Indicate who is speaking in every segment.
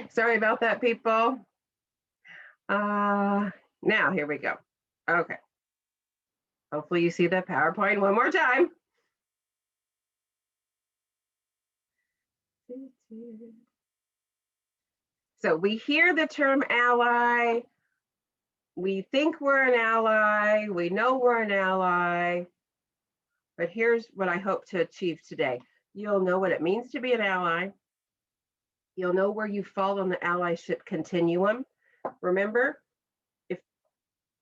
Speaker 1: Sorry about that, people. Now here we go. Okay. Hopefully you see the PowerPoint one more time. So we hear the term ally. We think we're an ally. We know we're an ally. But here's what I hope to achieve today. You'll know what it means to be an ally. You'll know where you fall on the allyship continuum. Remember, if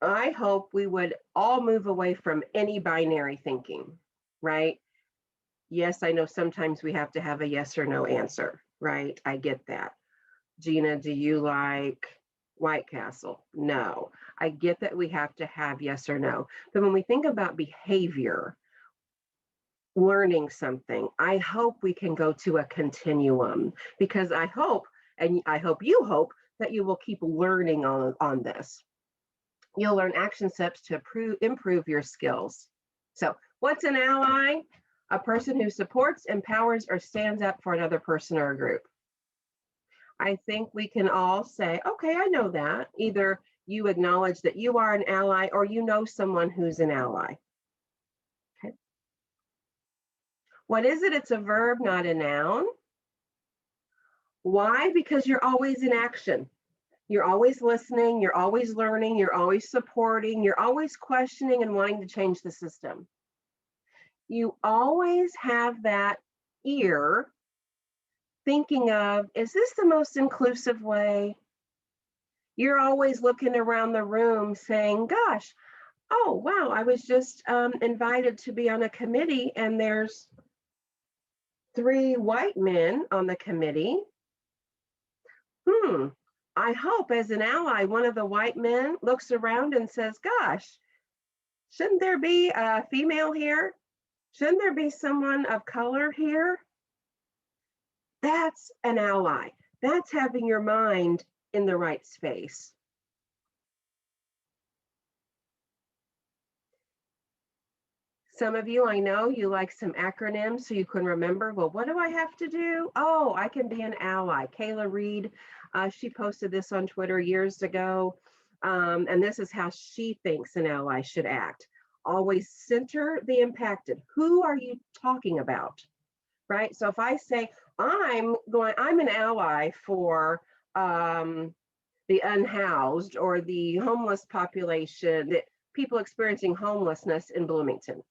Speaker 1: I hope we would all move away from any binary thinking, right? Yes, I know sometimes we have to have a yes or no answer, right? I get that. Gina, do you like White Castle? No. I get that we have to have yes or no. But when we think about behavior, learning something, I hope we can go to a continuum, because I hope, and I hope you hope, that you will keep learning on this. You'll learn action steps to improve your skills. So what's an ally? A person who supports, empowers, or stands up for another person or a group. I think we can all say, okay, I know that. Either you acknowledge that you are an ally, or you know someone who's an ally. Okay. What is it? It's a verb, not a noun. Why? Because you're always in action. You're always listening, you're always learning, you're always supporting, you're always questioning and wanting to change the system. You always have that ear thinking of, is this the most inclusive way? You're always looking around the room saying, gosh, oh, wow, I was just invited to be on a committee and there's 3 white men on the committee. I hope as an ally, one of the white men looks around and says, gosh, shouldn't there be a female here? Shouldn't there be someone of color here? That's an ally. That's having your mind in the right space. Some of you, I know you like some acronyms so you can remember, well, what do I have to do? Oh, I can be an ally. Kayla Reed, she posted this on Twitter years ago. And this is how she thinks an ally should act. Always center the impacted. Who are you talking about? Right? So if I say, I'm an ally for the unhoused or the homeless population, that people experiencing homelessness in Bloomington.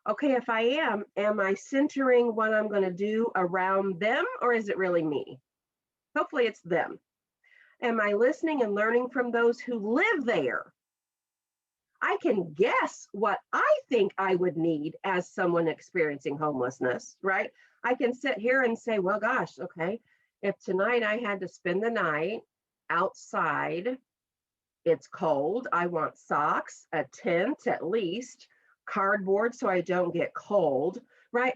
Speaker 1: Okay, if I am I centering what I'm going to do around them, or is it really me? Hopefully it's them. Am I listening and learning from those who live there? I can guess what I think I would need as someone experiencing homelessness, right? I can sit here and say, well, gosh, okay, if tonight I had to spend the night outside, it's cold, I want socks, a tent at least, cardboard so I don't get cold, right?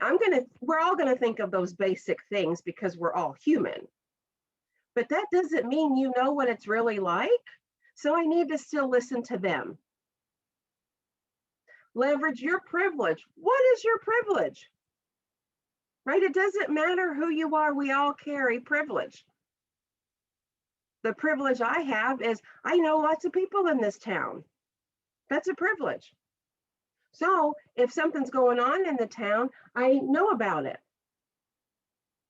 Speaker 1: We're all gonna think of those basic things because we're all human. But that doesn't mean you know what it's really like. So I need to still listen to them. Leverage your privilege. What is your privilege? Right? It doesn't matter who you are, we all carry privilege. The privilege I have is I know lots of people in this town. That's a privilege. So if something's going on in the town, I know about it.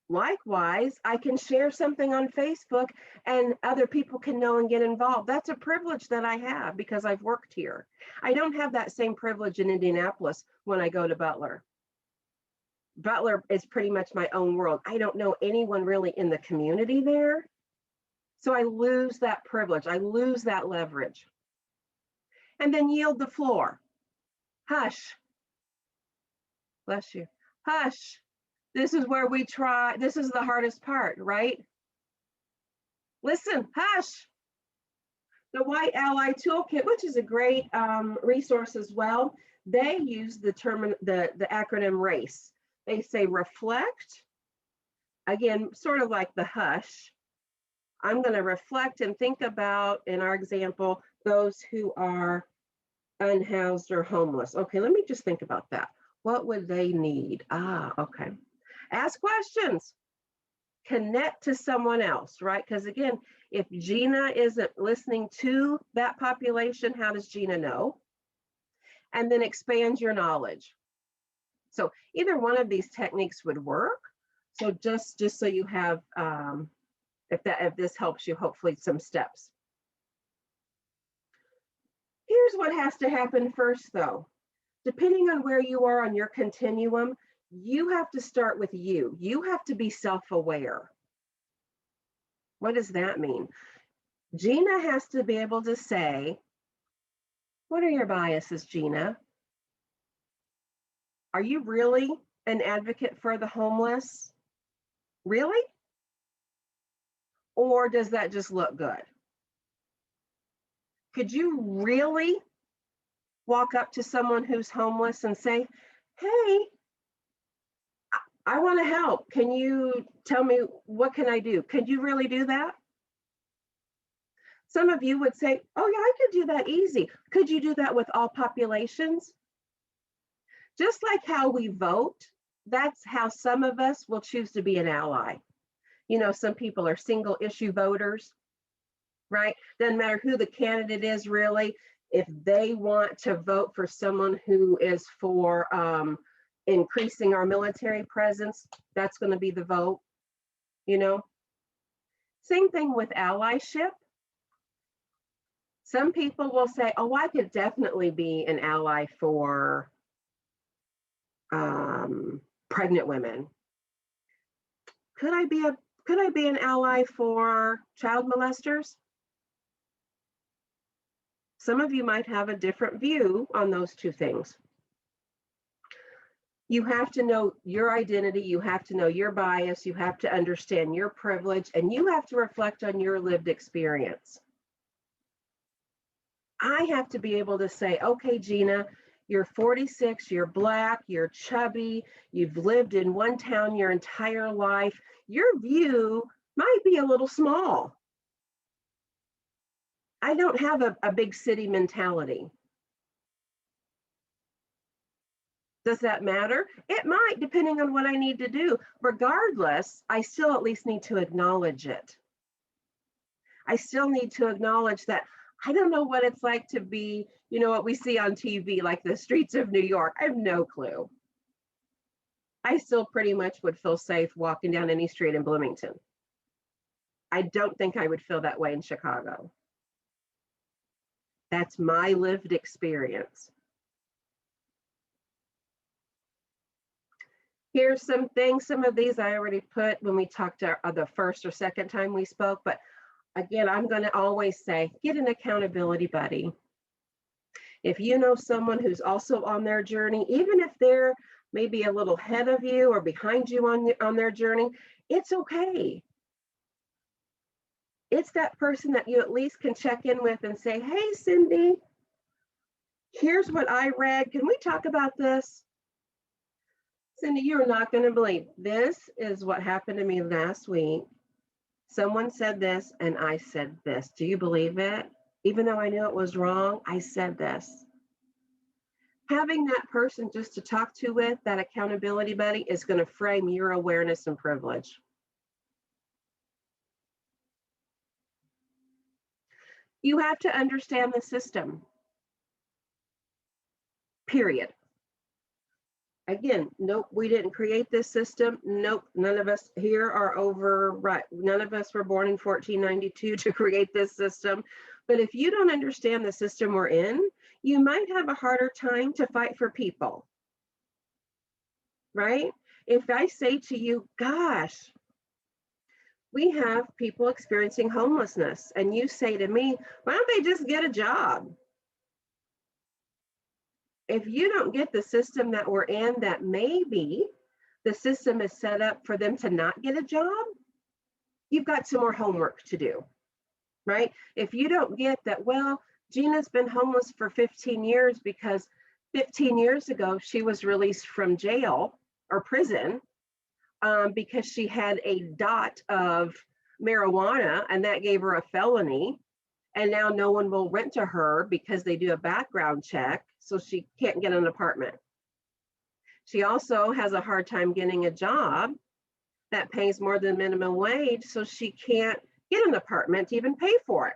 Speaker 1: Likewise, I can share something on Facebook and other people can know and get involved. That's a privilege that I have because I've worked here. I don't have that same privilege in Indianapolis when I go to Butler. Butler is pretty much my own world. I don't know anyone really in the community there. So I lose that privilege. I lose that leverage. And then yield the floor. Hush. Bless you. Hush. This is where we try. This is the hardest part, right? Listen, hush. The White Ally Toolkit, which is a great resource as well, they use the acronym RACE. They say reflect, again, sort of like the hush. I'm going to reflect and think about, in our example, those who are unhoused or homeless. Okay, let me just think about that. What would they need? Okay. Ask questions. connect to someone else, right? Because again, if Gina isn't listening to that population, how does Gina know? And then expand your knowledge. So either one of these techniques would work. So just so you have, if this helps you, hopefully some steps. Here's what has to happen first, though. Depending on where you are on your continuum, you have to start with you. You have to be self-aware. What does that mean? Gina has to be able to say, what are your biases, Gina? Are you really an advocate for the homeless? Really? Or does that just look good? Could you really walk up to someone who's homeless and say, hey, I want to help. Can you tell me what can I do? Could you really do that? Some of you would say, oh yeah, I could do that easy. Could you do that with all populations? Just like how we vote, that's how some of us will choose to be an ally. You know, some people are single issue voters, right? Doesn't matter who the candidate is really. If they want to vote for someone who is for increasing our military presence, that's going to be the vote, you know? Same thing with allyship. Some people will say, oh, I could definitely be an ally for pregnant women. Could I be an ally for child molesters? Some of you might have a different view on those two things. You have to know your identity, you have to know your bias, you have to understand your privilege, and you have to reflect on your lived experience. I have to be able to say, okay, Gina, you're 46, you're Black, you're chubby, you've lived in one town your entire life. Your view might be a little small. I don't have a big city mentality. Does that matter? It might, depending on what I need to do. Regardless, I still at least need to acknowledge it. I still need to acknowledge that I don't know what it's like to be, you know, what we see on TV, like the streets of New York. I have no clue. I still pretty much would feel safe walking down any street in Bloomington. I don't think I would feel that way in Chicago. That's my lived experience. Here's some things, some of these I already put when we talked the first or second time we spoke, but again, I'm going to always say, get an accountability buddy. If you know someone who's also on their journey, even if they're maybe a little ahead of you or behind you on their journey, it's okay. It's that person that you at least can check in with and say, hey, Cindy, here's what I read. Can we talk about this? Cindy, you're not going to believe this is what happened to me last week. Someone said this and I said this. Do you believe it? Even though I knew it was wrong, I said this. Having that person just to talk to with, that accountability buddy, is going to frame your awareness and privilege. You have to understand the system. Period. Again, nope, we didn't create this system. Nope, none of us here are over, right? None of us were born in 1492 to create this system. But if you don't understand the system we're in, you might have a harder time to fight for people, right? If I say to you, gosh, we have people experiencing homelessness, and you say to me, why don't they just get a job? If you don't get the system that we're in, that maybe the system is set up for them to not get a job, you've got some more homework to do, right? If you don't get that, well, Gina's been homeless for 15 years because 15 years ago, she was released from jail or prison because she had a dot of marijuana and that gave her a felony. And now no one will rent to her because they do a background check, so she can't get an apartment. She also has a hard time getting a job that pays more than minimum wage, so she can't get an apartment to even pay for it.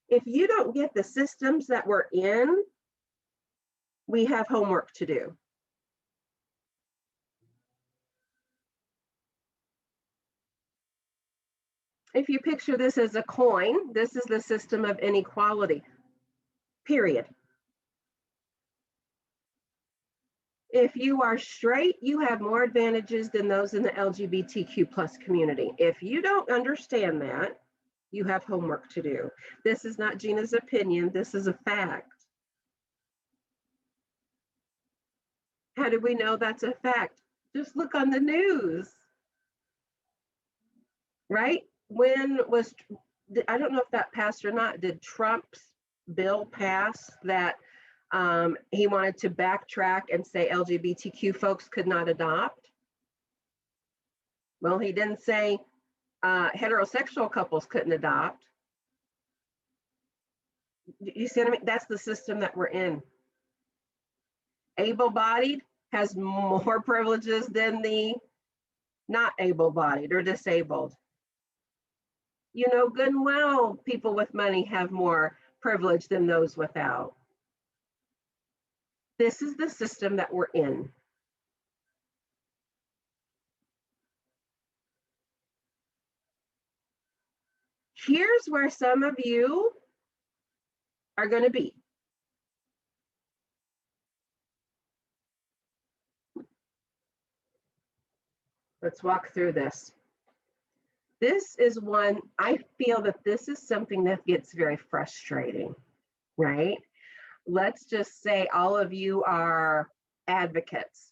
Speaker 1: If you don't get the systems that we're in, we have homework to do. If you picture this as a coin, this is the system of inequality, period. If you are straight, you have more advantages than those in the LGBTQ plus community. If you don't understand that, you have homework to do. This is not Gina's opinion, this is a fact. How do we know that's a fact? Just look on the news, right? When was, I don't know if that passed or not, did Trump's bill pass that he wanted to backtrack and say LGBTQ folks could not adopt? Well, he didn't say heterosexual couples couldn't adopt. You see what I mean? That's the system that we're in. Able-bodied has more privileges than the not able-bodied or disabled. You know good and well people with money have more privilege than those without. This is the system that we're in. Here's where some of you are going to be. Let's walk through this. This is one, I feel that this is something that gets very frustrating, right? Let's just say all of you are advocates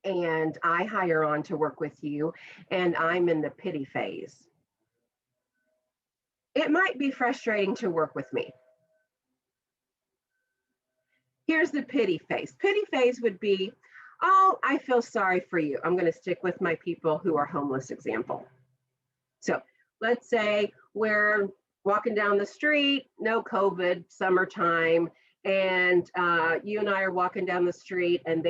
Speaker 1: and I hire on to work with you and I'm in the pity phase. It might be frustrating to work with me. Here's the pity phase. Pity phase would be, oh, I feel sorry for you. I'm going to stick with my people who are homeless example. So let's say we're walking down the street, no COVID, summertime, and you and I are walking down the street and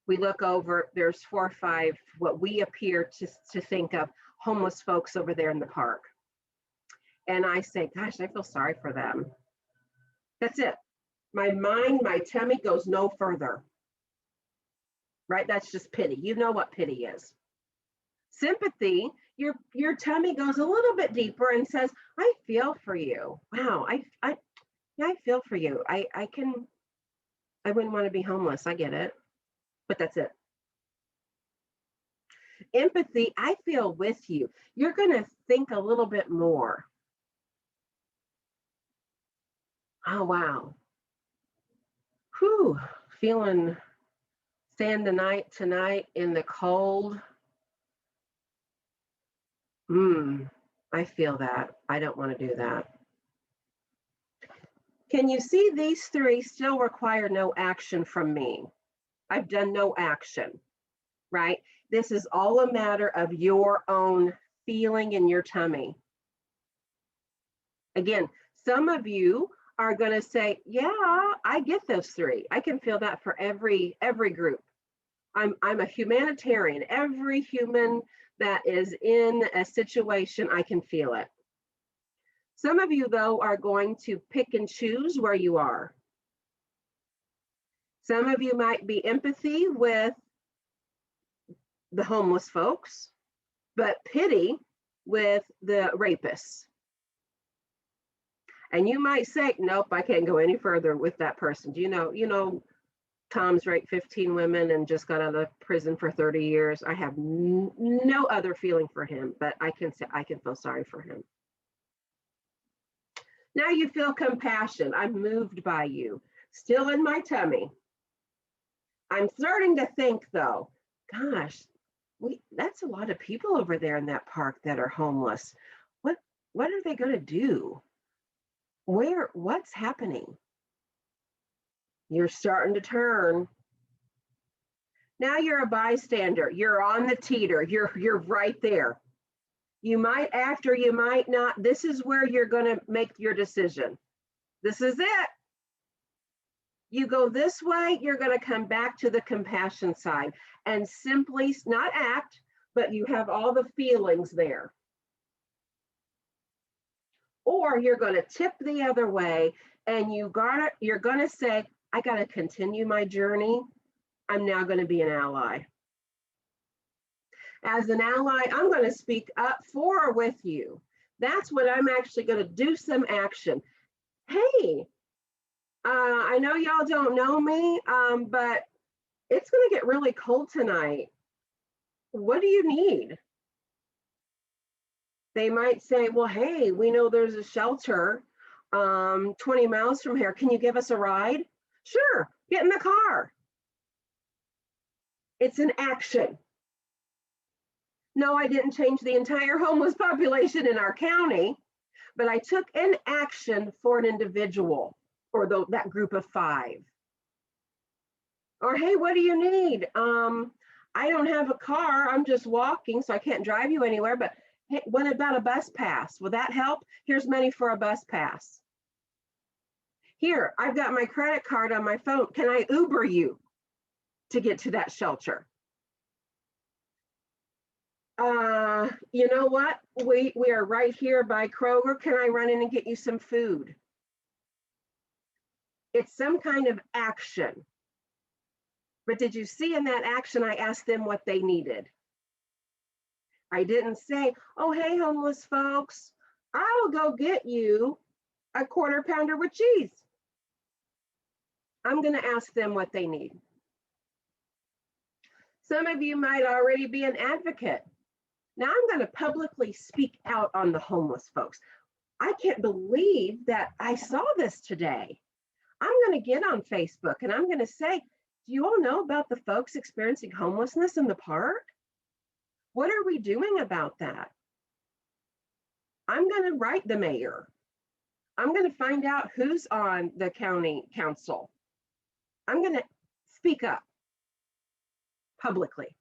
Speaker 1: we look over, there's 4 or 5, what we appear to think of homeless folks over there in the park. And I say, gosh, I feel sorry for them. That's it. My mind, my tummy goes no further, right? That's just pity. You know what pity is. Sympathy, your tummy goes a little bit deeper and says, I feel for you. Wow, I feel for you. I wouldn't want to be homeless. I get it, but that's it. Empathy, I feel with you. You're going to think a little bit more. Oh, wow. Whew, feeling stand the night tonight in the cold. I feel that. I don't want to do that. Can you see these 3 still require no action from me? I've done no action, right? This is all a matter of your own feeling in your tummy. Again, some of you are going to say, yeah, I get those 3. I can feel that for every group. I'm a humanitarian. Every human that is in a situation, I can feel it. Some of you, though, are going to pick and choose where you are. Some of you might be empathy with the homeless folks, but pity with the rapists. And you might say, nope, I can't go any further with that person. Do you know, Tom's raped 15 women and just got out of prison for 30 years. I have no other feeling for him, but I can say I can feel sorry for him. Now you feel compassion. I'm moved by you. Still in my tummy. I'm starting to think though, gosh, that's a lot of people over there in that park that are homeless. What are they going to do? What's happening? You're starting to turn. Now you're a bystander. You're on the teeter. You're right there. You might act or you might not. This is where you're going to make your decision. This is it. You go this way, you're going to come back to the compassion side. and simply not act, but you have all the feelings there. Or you're going to tip the other way and you're going to say, I got to continue my journey. I'm now going to be an ally. As an ally, I'm going to speak up for or with you. That's what I'm actually going to do some action. Hey, I know y'all don't know me, but it's going to get really cold tonight. What do you need? They might say, well, hey, we know there's a shelter 20 miles from here. Can you give us a ride? Sure, get in the car. It's an action. No, I didn't change the entire homeless population in our county, but I took an action for an individual or that group of 5. Or, hey, what do you need? I don't have a car. I'm just walking, so I can't drive you anywhere. But hey, what about a bus pass? Will that help? Here's money for a bus pass. Here, I've got my credit card on my phone. Can I Uber you to get to that shelter? You know what? We are right here by Kroger. Can I run in and get you some food? It's some kind of action. But did you see in that action, I asked them what they needed? I didn't say, oh, hey, homeless folks, I'll go get you a quarter pounder with cheese. I'm going to ask them what they need. Some of you might already be an advocate. Now I'm going to publicly speak out on the homeless folks. I can't believe that I saw this today. I'm going to get on Facebook and I'm going to say, do you all know about the folks experiencing homelessness in the park? What are we doing about that? I'm going to write the mayor. I'm going to find out who's on the county council. I'm going to speak up publicly,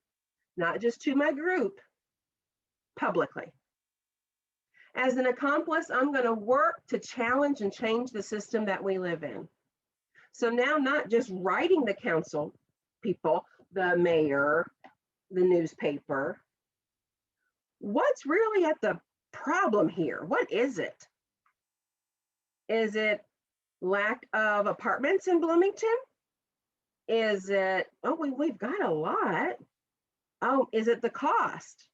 Speaker 1: not just to my group, publicly. As an accomplice, I'm going to work to challenge and change the system that we live in. So now not just writing the council people, the mayor, the newspaper. What's really at the problem here? What is it? Is it lack of apartments in Bloomington? Is it, oh, we've got a lot. Oh, is it the cost?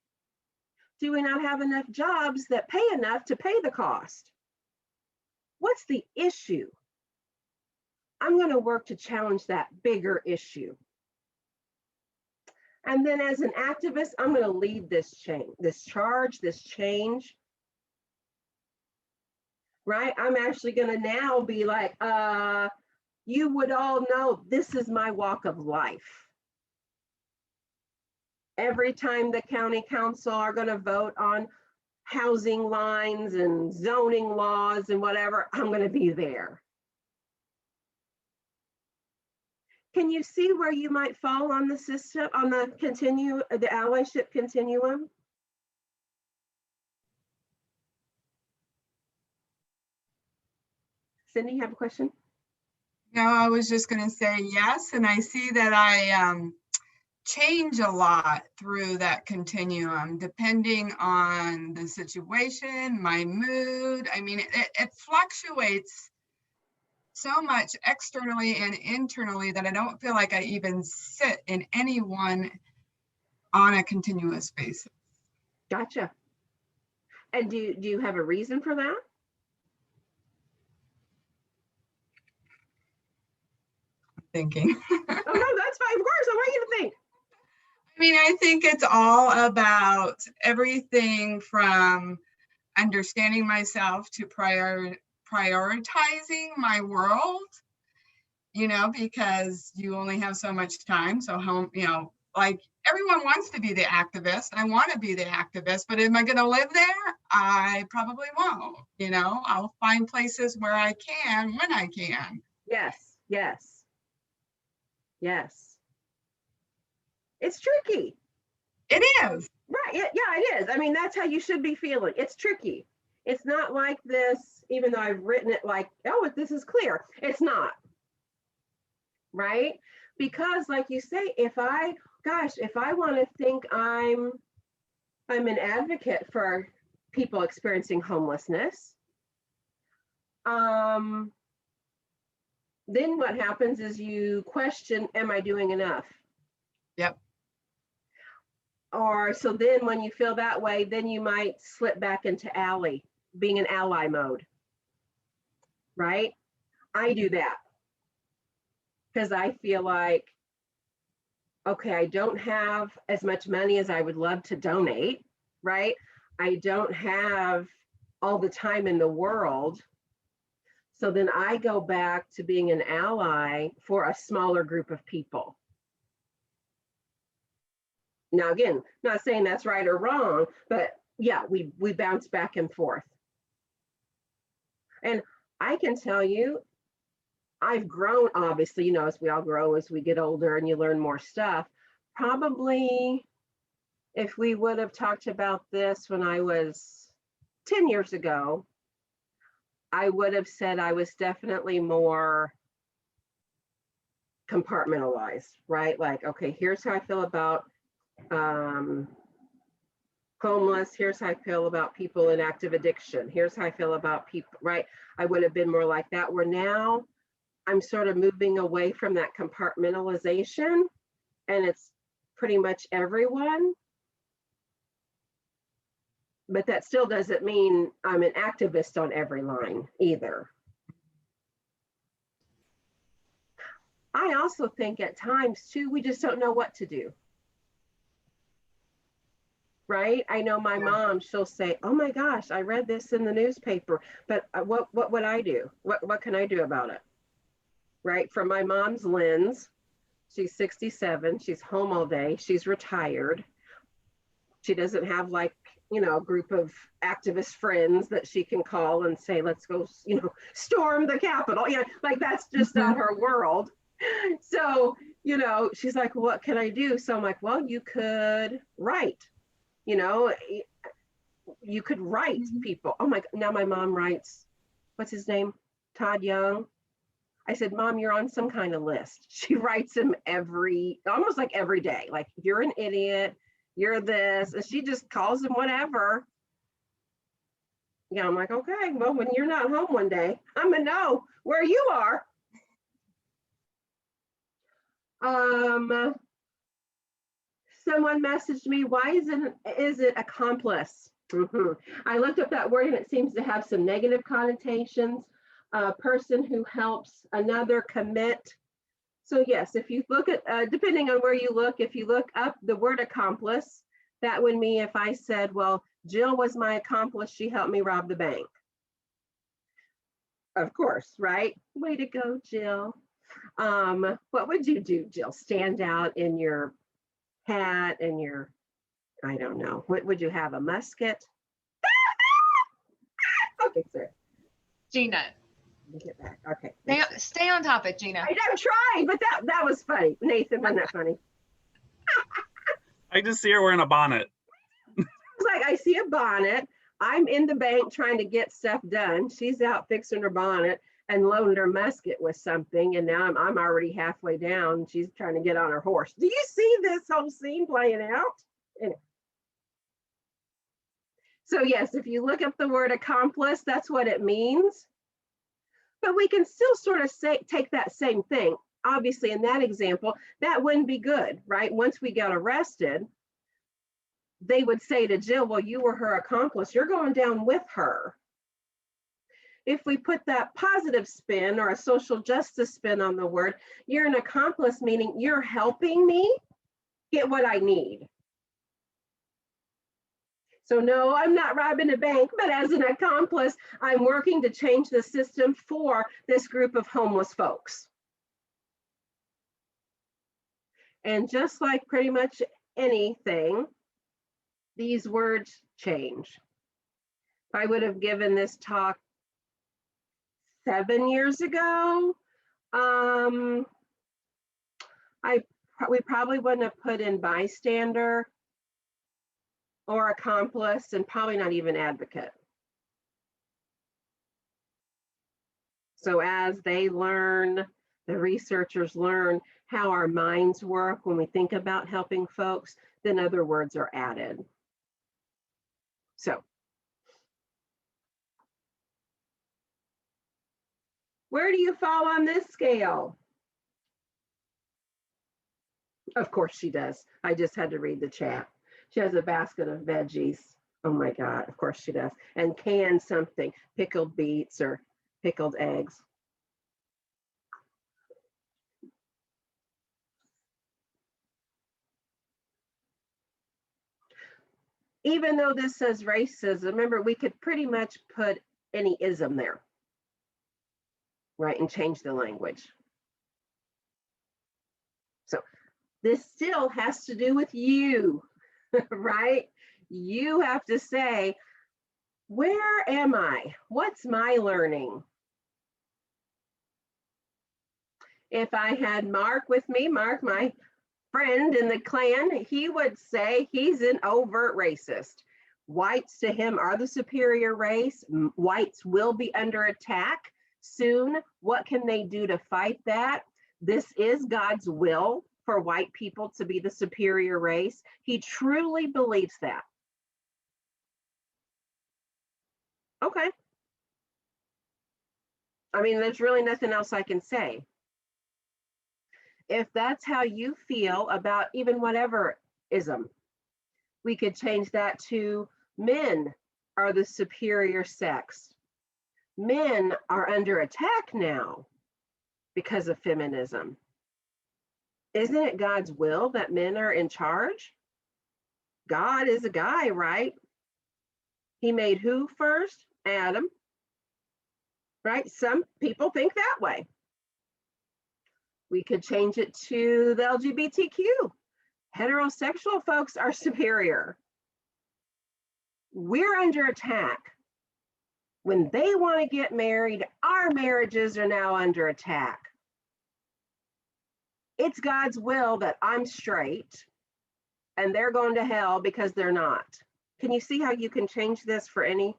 Speaker 1: Do we not have enough jobs that pay enough to pay the cost? What's the issue? I'm going to work to challenge that bigger issue. And then as an activist, I'm going to lead this charge, this change. Right? I'm actually going to now be like, you would all know this is my walk of life. Every time the county council are going to vote on housing lines and zoning laws and whatever, I'm going to be there. Can you see where you might fall on the system, on the allyship continuum? Cindy, you have a question?
Speaker 2: No, I was just going to say yes. And I see that I change a lot through that continuum, depending on the situation, my mood. I mean, it fluctuates so much externally and internally that I don't feel like I even sit in any one on a continuous basis.
Speaker 1: Gotcha. And do you have a reason for that?
Speaker 2: Thinking.
Speaker 1: Oh, no, that's fine. Of course, I want you to think.
Speaker 2: I mean, I think it's all about everything from understanding myself to prioritizing my world, you know, because you only have so much time. So home, you know, like everyone wants to be the activist. I want to be the activist, but am I going to live there? I probably won't. You know, I'll find places where I can when I can.
Speaker 1: Yes, yes, yes. It's tricky.
Speaker 2: It is.
Speaker 1: Right, yeah, it is. I mean, that's how you should be feeling. It's tricky. It's not like this, even though I've written it like, oh, this is clear. It's not, right? Because like you say, if I gosh, if I want to think I'm an advocate for people experiencing homelessness, then what happens is you question, am I doing enough?
Speaker 2: Yep.
Speaker 1: Or so then when you feel that way, then you might slip back into being in ally mode, right? I do that because I feel like, okay, I don't have as much money as I would love to donate, right? I don't have all the time in the world. So then I go back to being an ally for a smaller group of people. Now, again, not saying that's right or wrong, but yeah, we bounce back and forth. And I can tell you, I've grown, obviously, as we all grow as we get older and you learn more stuff. Probably if we would have talked about this when I was 10 years ago, I would have said I was definitely more compartmentalized, right? Like, okay, here's how I feel about homeless. Here's how I feel about people in active addiction. Here's how I feel about people, right? I would have been more like that, where now I'm sort of moving away from that compartmentalization, and it's pretty much everyone. But that still doesn't mean I'm an activist on every line either. I also think at times too, we just don't know what to do. Right? I know my mom, she'll say, "Oh my gosh, I read this in the newspaper, but what would I do? What can I do about it?" Right? From my mom's lens, she's 67, she's home all day, she's retired. She doesn't have like, a group of activist friends that she can call and say, "Let's go, storm the Capitol." Like that's just not her world. So, she's like, "What can I do?" So I'm like, "Well, you could write. You could write people." Oh my, now my mom writes, what's his name? Todd Young. I said, "Mom, you're on some kind of list." She writes him almost like every day. Like, "You're an idiot, you're this," and she just calls him whatever. Yeah, I'm like, okay, well, when you're not home one day, I'm gonna know where you are. Someone messaged me, why is it accomplice? I looked up that word and it seems to have some negative connotations. A person who helps another commit. So yes, if you look at, depending on where you look, if you look up the word accomplice, that would mean if I said, well, Jill was my accomplice, she helped me rob the bank. Of course, right? Way to go, Jill. What would you do, Jill? Stand out in your hat and your, I don't know, what would you have, a musket? Okay, sir.
Speaker 3: Gina,
Speaker 1: Get back. Okay.
Speaker 3: stay on topic, Gina.
Speaker 1: I'm trying, but that was funny. Nathan, wasn't that funny?
Speaker 4: I just see her wearing a bonnet.
Speaker 1: It's like I see a bonnet. I'm in the bank trying to get stuff done. She's out fixing her bonnet and loading her musket with something, and now I'm already halfway down. She's trying to get on her horse. Do you see this whole scene playing out? Anyway. So yes, if you look up the word accomplice, that's what it means. But we can still sort of take that same thing. Obviously, in that example, that wouldn't be good, right? Once we got arrested, they would say to Jill, well, you were her accomplice. You're going down with her. If we put that positive spin or a social justice spin on the word, you're an accomplice, meaning you're helping me get what I need. So no, I'm not robbing a bank, but as an accomplice, I'm working to change the system for this group of homeless folks. And just like pretty much anything, these words change. If I would have given this talk 7 years ago, we probably wouldn't have put in bystander or accomplice, and probably not even advocate. So as they learn, the researchers learn how our minds work when we think about helping folks, then other words are added. So, where do you fall on this scale? Of course she does. I just had to read the chat. She has a basket of veggies. Oh my God, of course she does. And canned something, pickled beets or pickled eggs. Even though this says racism, remember we could pretty much put any ism there, right, and change the language. So this still has to do with you, right? You have to say, where am I? What's my learning? If I had Mark with me, Mark, my friend in the clan, he would say he's an overt racist. Whites to him are the superior race. Whites will be under attack soon. What can they do to fight that? This is God's will for white people to be the superior race. He truly believes that. Okay. I mean, there's really nothing else I can say. If that's how you feel about even whatever ism, we could change that to men are the superior sex. Men are under attack now because of feminism. Isn't it God's will that men are in charge? God is a guy, right? He made who first? Adam, right? Some people think that way. We could change it to the LGBTQ. Heterosexual folks are superior. We're under attack. When they want to get married, our marriages are now under attack. It's God's will that I'm straight and they're going to hell because they're not. Can you see how you can change this for any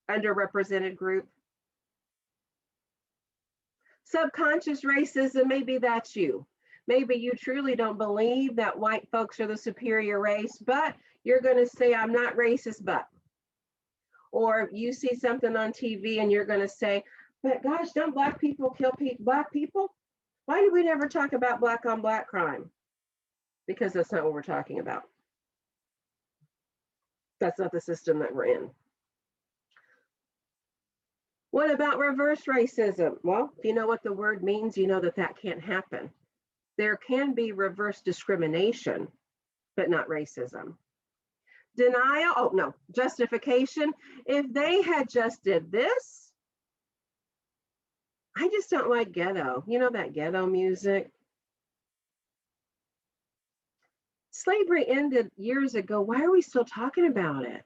Speaker 1: underrepresented group? Subconscious racism, maybe that's you. Maybe you truly don't believe that white folks are the superior race, but you're going to say, I'm not racist, but. Or you see something on TV and you're going to say, but gosh, don't black people kill black people? Why do we never talk about black on black crime? Because that's not what we're talking about. That's not the system that we're in. What about reverse racism? Well, if you know what the word means, you know that that can't happen. There can be reverse discrimination, but not racism. Denial, oh no, justification. If they had just did this, I just don't like ghetto. You know that ghetto music? Slavery ended years ago. Why are we still talking about it?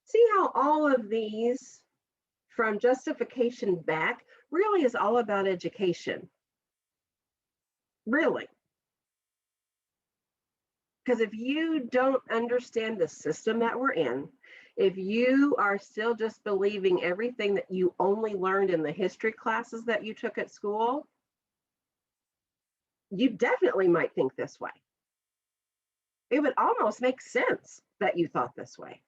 Speaker 1: See how all of these, from justification back, really is all about education. Really. Because if you don't understand the system that we're in, if you are still just believing everything that you only learned in the history classes that you took at school, you definitely might think this way. It would almost make sense that you thought this way.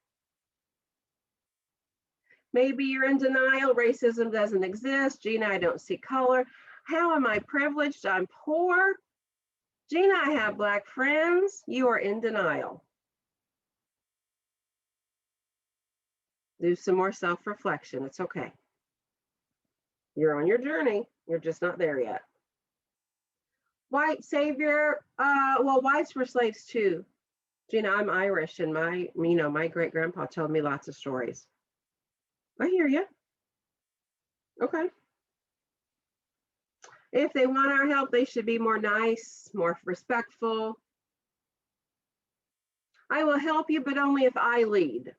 Speaker 1: Maybe you're in denial, racism doesn't exist. Gina, I don't see color. How am I privileged? I'm poor. Gina, I have black friends. You are in denial. Do some more self-reflection. It's okay. You're on your journey. You're just not there yet. White savior. Well, whites were slaves too. Gina, I'm Irish, and my great-grandpa told me lots of stories. I hear you. Okay. If they want our help, they should be more nice, more respectful. I will help you, but only if I lead.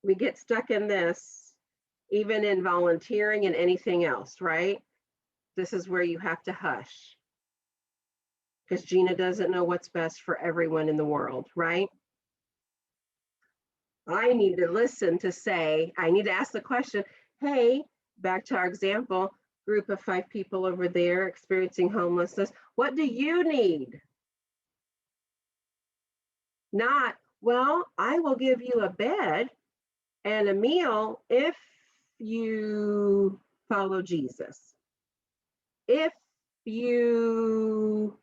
Speaker 1: We get stuck in this, even in volunteering and anything else, right? This is where you have to hush. Because Gina doesn't know what's best for everyone in the world, right? I need to listen to say, I need to ask the question, hey, back to our example, group of 5 people over there experiencing homelessness. What do you need? Not, well, I will give you a bed and a meal if you follow Jesus. If you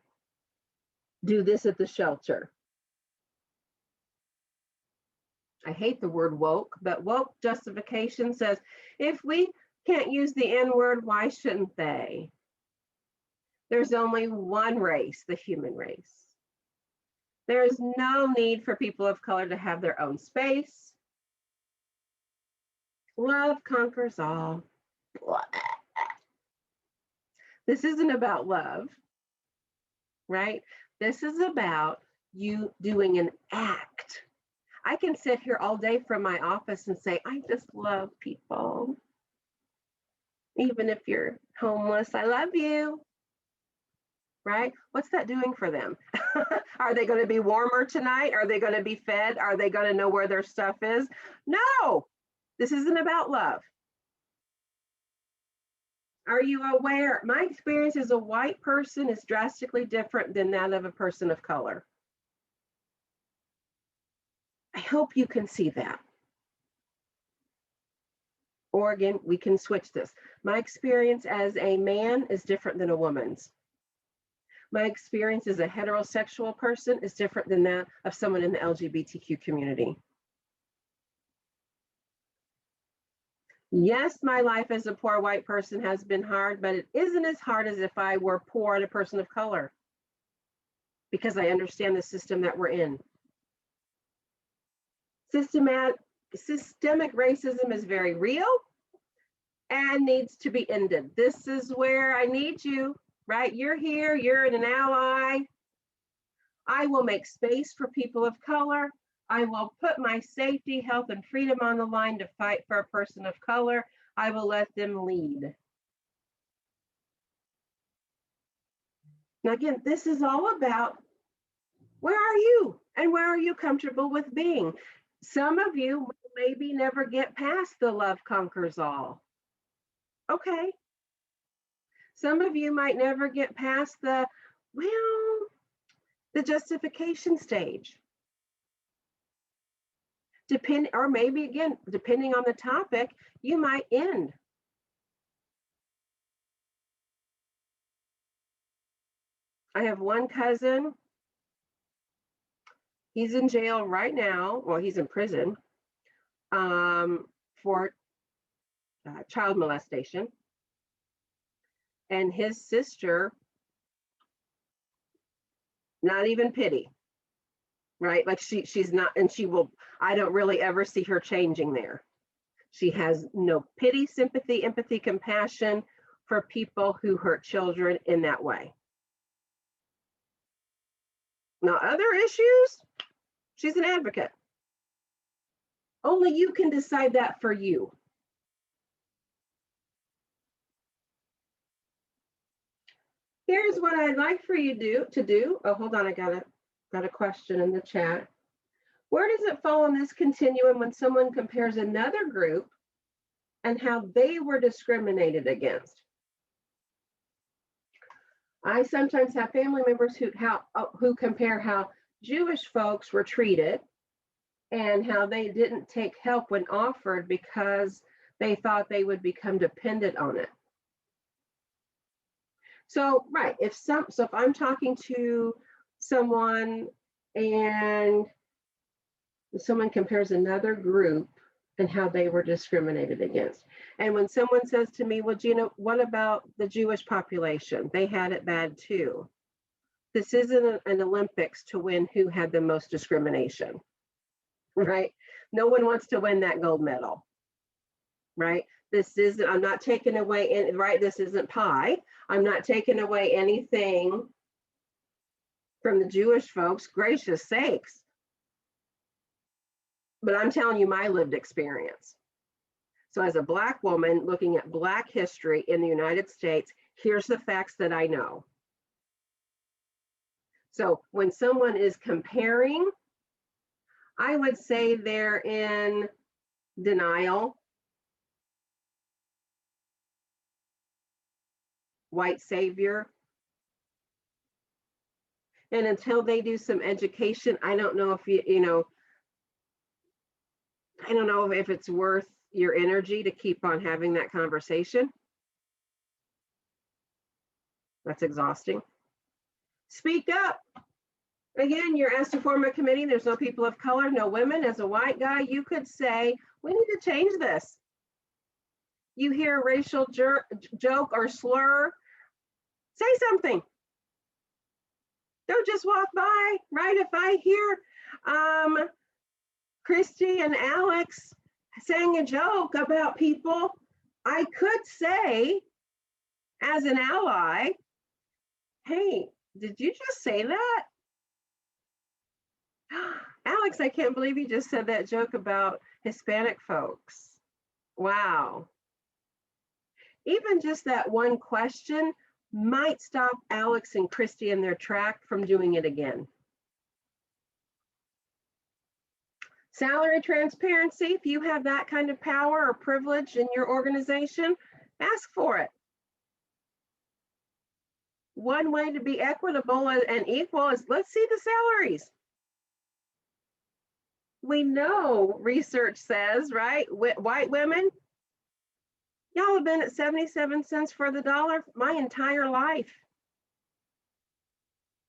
Speaker 1: do this at the shelter. I hate the word woke, but woke justification says, if we can't use the N word, why shouldn't they? There's only one race, the human race. There is no need for people of color to have their own space. Love conquers all. This isn't about love, right? This is about you doing an act. I can sit here all day from my office and say, I just love people. Even if you're homeless, I love you. Right? What's that doing for them? Are they going to be warmer tonight? Are they going to be fed? Are they going to know where their stuff is? No, this isn't about love. Are you aware? My experience as a white person is drastically different than that of a person of color. I hope you can see that. Or again, we can switch this. My experience as a man is different than a woman's. My experience as a heterosexual person is different than that of someone in the LGBTQ community. Yes, my life as a poor white person has been hard, but it isn't as hard as if I were poor and a person of color, because I understand the system that we're in. Systemic racism is very real and needs to be ended. This is where I need you, right? You're here, you're an ally. I will make space for people of color. I will put my safety, health, and freedom on the line to fight for a person of color. I will let them lead. Now, again, this is all about where are you and where are you comfortable with being? Some of you maybe never get past the love conquers all. Okay. Some of you might never get past the justification stage. Or maybe again, depending on the topic, you might end. I have one cousin. He's in jail right now. Well, he's in prison for child molestation. And his sister, not even pity, right? Like she's not, and I don't really ever see her changing there. She has no pity, sympathy, empathy, compassion for people who hurt children in that way. Now, other issues, she's an advocate. Only you can decide that for you. Here's what I'd like for you to do. Oh, hold on, I got a question in the chat. Where does it fall on this continuum when someone compares another group and how they were discriminated against? I sometimes have family members who compare how Jewish folks were treated and how they didn't take help when offered because they thought they would become dependent on it. So, right, if I'm talking to someone and someone compares another group and how they were discriminated against. And when someone says to me, well, Gina, what about the Jewish population? They had it bad too. This isn't an Olympics to win who had the most discrimination, right? No one wants to win that gold medal, right? I'm not taking away, right? This isn't pie. I'm not taking away anything from the Jewish folks, gracious sakes. But I'm telling you my lived experience. So as a Black woman looking at Black history in the United States, here's the facts that I know. So when someone is comparing, I would say they're in denial. white savior. And until they do some education, I don't know if I don't know if it's worth your energy to keep on having that conversation. That's exhausting. Speak up. Again, you're asked to form a committee. There's no people of color, no women. As a white guy, you could say, we need to change this. You hear a racial joke or slur, say something. Don't just walk by, right? If I hear Christy and Alex saying a joke about people, I could say, as an ally, hey, did you just say that? Alex, I can't believe you just said that joke about Hispanic folks. Wow. Even just that one question might stop Alex and Christy in their track from doing it again. Salary transparency, if you have that kind of power or privilege in your organization, ask for it. One way to be equitable and equal is let's see the salaries. We know research says, right, white women, y'all have been at 77 cents for the dollar my entire life.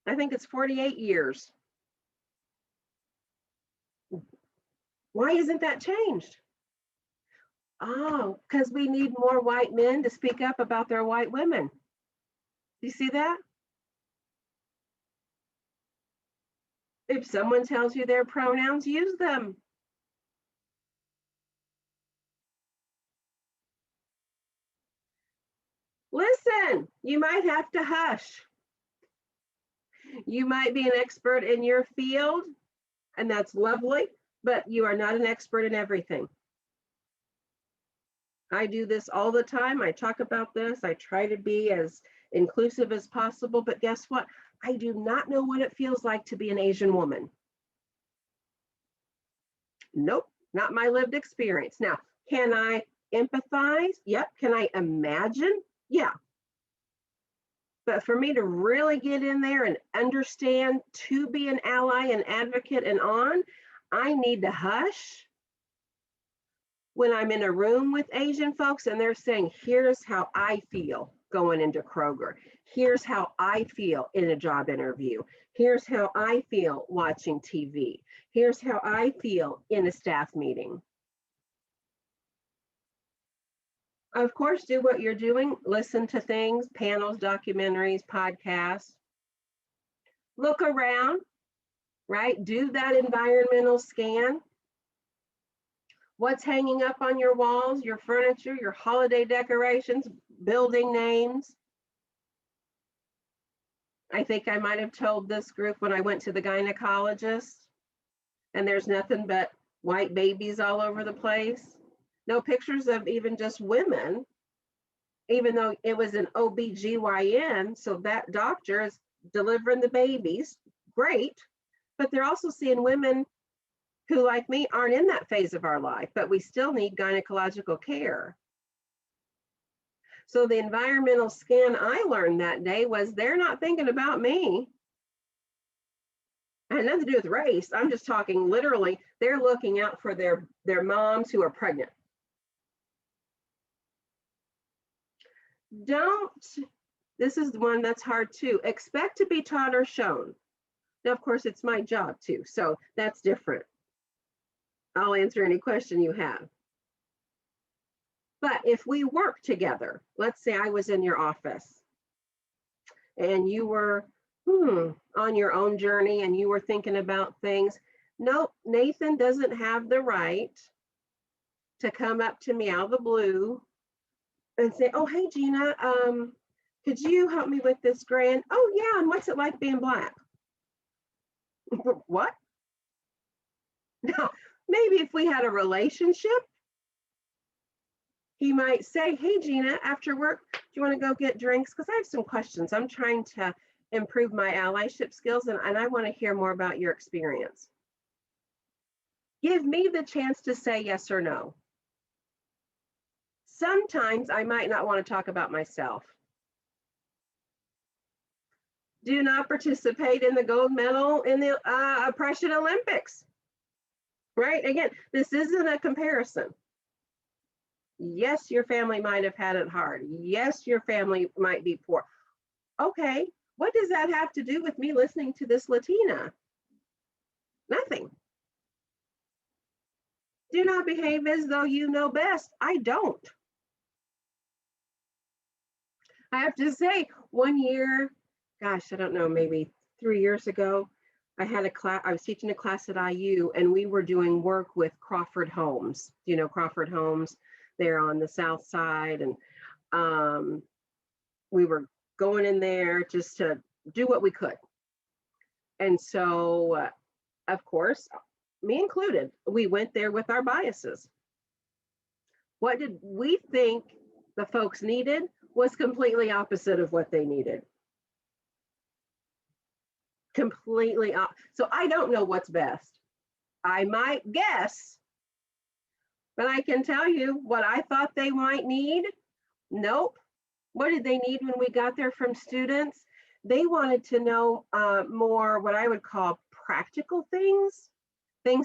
Speaker 1: I think it's 48 years. Why isn't that changed? Oh, because we need more white men to speak up about their white women. Do you see that? If someone tells you their pronouns, use them. Listen, you might have to hush. You might be an expert in your field, and that's lovely, but you are not an expert in everything. I do this all the time. I talk about this. I try to be as inclusive as possible, but guess what? I do not know what it feels like to be an Asian woman. Nope, not my lived experience. Now, can I empathize? Yep. Can I imagine? Yeah. But for me to really get in there and understand, to be an ally and advocate and on, I need to hush when I'm in a room with Asian folks and they're saying, here's how I feel going into Kroger. Here's how I feel in a job interview. Here's how I feel watching TV. Here's how I feel in a staff meeting. Of course, do what you're doing. Listen to things, panels, documentaries, podcasts. Look around, right? Do that environmental scan. What's hanging up on your walls, your furniture, your holiday decorations, building names. I think I might have told this group when I went to the gynecologist, and there's nothing but white babies all over the place. No pictures of even just women, even though it was an OBGYN, so that doctor is delivering the babies, great, but they're also seeing women who, like me, aren't in that phase of our life, but we still need gynecological care. So the environmental scan I learned that day was they're not thinking about me. It had nothing to do with race. I'm just talking literally, they're looking out for their moms who are pregnant. This is the one that's hard too, expect to be taught or shown. Now, of course, it's my job too, so that's different. I'll answer any question you have. But if we work together, let's say I was in your office and you were on your own journey and you were thinking about things. Nope, Nathan doesn't have the right to come up to me out of the blue and say, oh, hey, Gina, could you help me with this grant? Oh, yeah, and what's it like being Black? What? Now, maybe if we had a relationship, he might say, hey, Gina, after work, do you want to go get drinks? Because I have some questions. I'm trying to improve my allyship skills, and I want to hear more about your experience. Give me the chance to say yes or no. Sometimes I might not want to talk about myself. Do not participate in the gold medal in the oppression Olympics. Right? Again, this isn't a comparison. Yes, your family might have had it hard. Yes, your family might be poor. Okay, what does that have to do with me listening to this Latina? Nothing. Do not behave as though you know best. I don't. I have to say, one year, gosh, I don't know, maybe 3 years ago, I had a class, I was teaching a class at IU, and we were doing work with Crawford Homes. You know, Crawford Homes, they're on the south side. And we were going in there just to do what we could. And so, of course, me included, we went there with our biases. What did we think the folks needed was completely opposite of what they needed. Completely so I don't know what's best. I might guess, but I can tell you what I thought they might need. Nope. What did they need when we got there from students? They wanted to know more what I would call practical things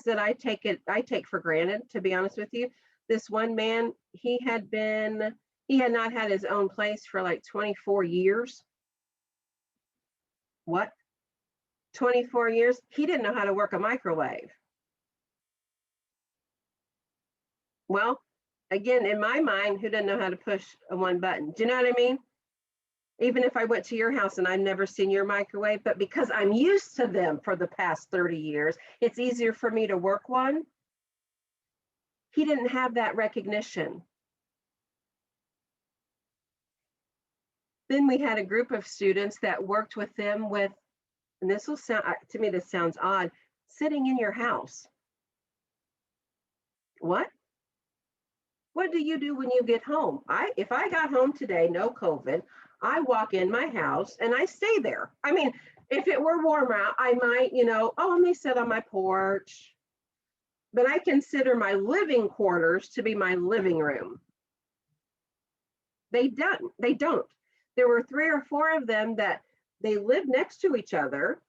Speaker 1: that I take for granted, to be honest with you. This one man, he had not had his own place for like 24 years. What? 24 years? He didn't know how to work a microwave. Well, again, in my mind, who doesn't know how to push a one button? Do you know what I mean? Even if I went to your house and I've never seen your microwave, but because I'm used to them for the past 30 years, it's easier for me to work one. He didn't have that recognition. Then we had a group of students that worked with them with, and this will sound, to me, this sounds odd, sitting in your house. What? What do you do when you get home? If I got home today, no COVID, I walk in my house and I stay there. I mean, if it were warmer out, I might, I may sit on my porch, but I consider my living quarters to be my living room. They don't. There were 3 or 4 of them that they lived next to each other,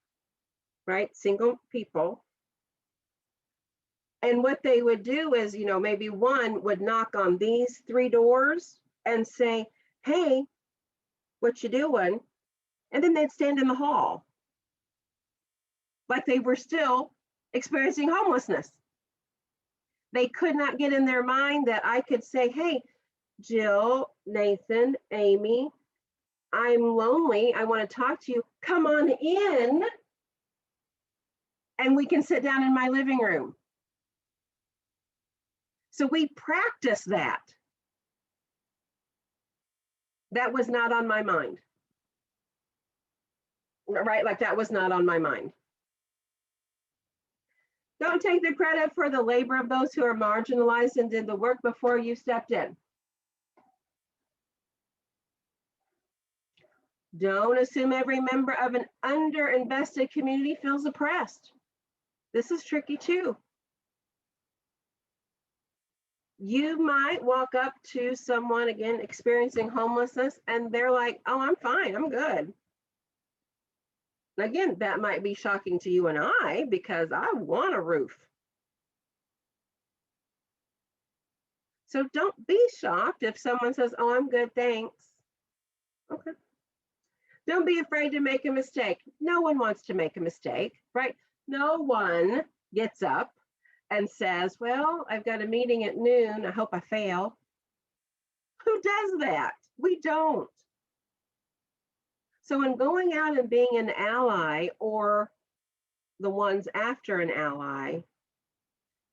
Speaker 1: right? Single people. And what they would do is, maybe one would knock on these 3 doors and say, hey, what you doing? And then they'd stand in the hall like they were still experiencing homelessness. They could not get in their mind that I could say, hey, Jill, Nathan, Amy, I'm lonely. I want to talk to you. Come on in and we can sit down in my living room. So we practice that. That was not on my mind. Right? Like that was not on my mind. Don't take the credit for the labor of those who are marginalized and did the work before you stepped in. Don't assume every member of an underinvested community feels oppressed. This is tricky too. You might walk up to someone, again, experiencing homelessness, and they're like, oh, I'm fine, I'm good. Again, that might be shocking to you and I because I want a roof. So don't be shocked if someone says, oh, I'm good, thanks. Okay. Don't be afraid to make a mistake. No one wants to make a mistake, right? No one gets up and says, well, I've got a meeting at noon. I hope I fail. Who does that? We don't. So in going out and being an ally or the ones after an ally,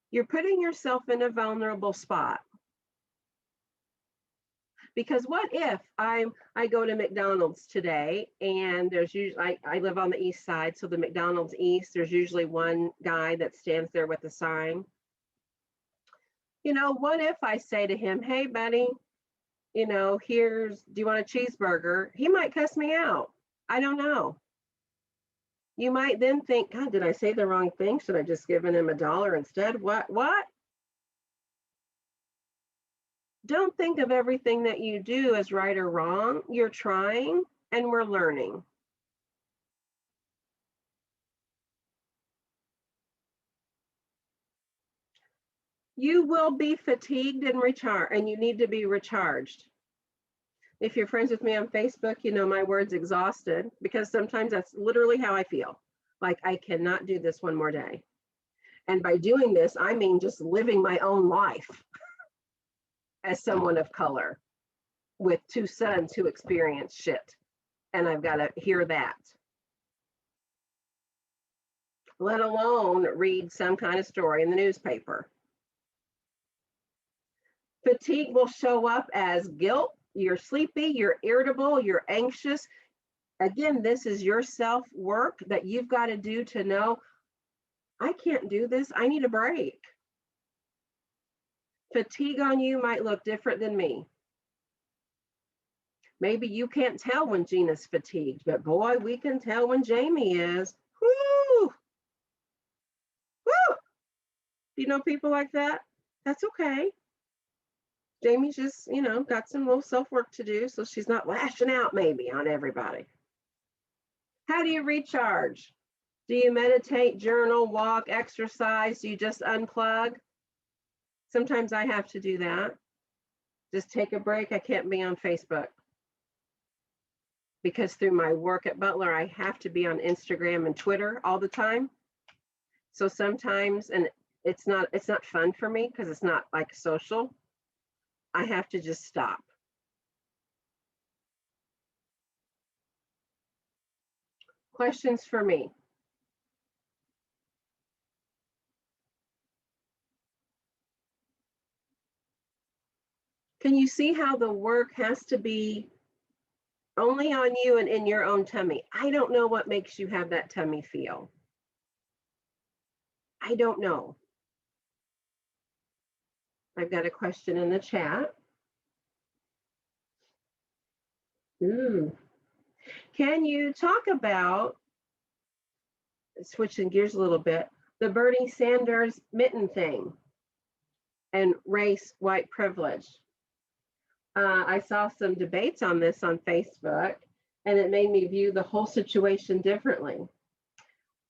Speaker 1: you're putting yourself in a vulnerable spot. Because what if I go to McDonald's today and there's usually, I live on the east side, so the McDonald's east, there's usually one guy that stands there with a sign. What if I say to him, hey, buddy, do you want a cheeseburger? He might cuss me out. I don't know. You might then think, God, did I say the wrong thing? Should I just given him $1 instead? What? Don't think of everything that you do as right or wrong. You're trying and we're learning. You will be fatigued and you need to be recharged. If you're friends with me on Facebook, you know my word's exhausted, because sometimes that's literally how I feel. Like I cannot do this one more day. And by doing this, I mean just living my own life as someone of color with 2 sons who experience shit. And I've got to hear that. Let alone read some kind of story in the newspaper. Fatigue will show up as guilt. You're sleepy, you're irritable, you're anxious. Again, this is your self-work that you've got to do to know, I can't do this. I need a break. Fatigue on you might look different than me. Maybe you can't tell when Gina's fatigued, but boy, we can tell when Jamie is. Woo! Woo! Do you know people like that? That's okay. Jamie's just, you know, got some little self-work to do, so she's not lashing out maybe on everybody. How do you recharge? Do you meditate, journal, walk, exercise? Do you just unplug? Sometimes I have to do that. Just take a break. I can't be on Facebook. Because through my work at Butler, I have to be on Instagram and Twitter all the time. So sometimes, and it's not fun for me because it's not like social. I have to just stop. Questions for me? Can you see how the work has to be only on you and in your own tummy? I don't know what makes you have that tummy feel. I don't know. I've got a question in the chat. Can you talk about, switching gears a little bit, the Bernie Sanders mitten thing and race, white privilege? I saw some debates on this on Facebook, and it made me view the whole situation differently,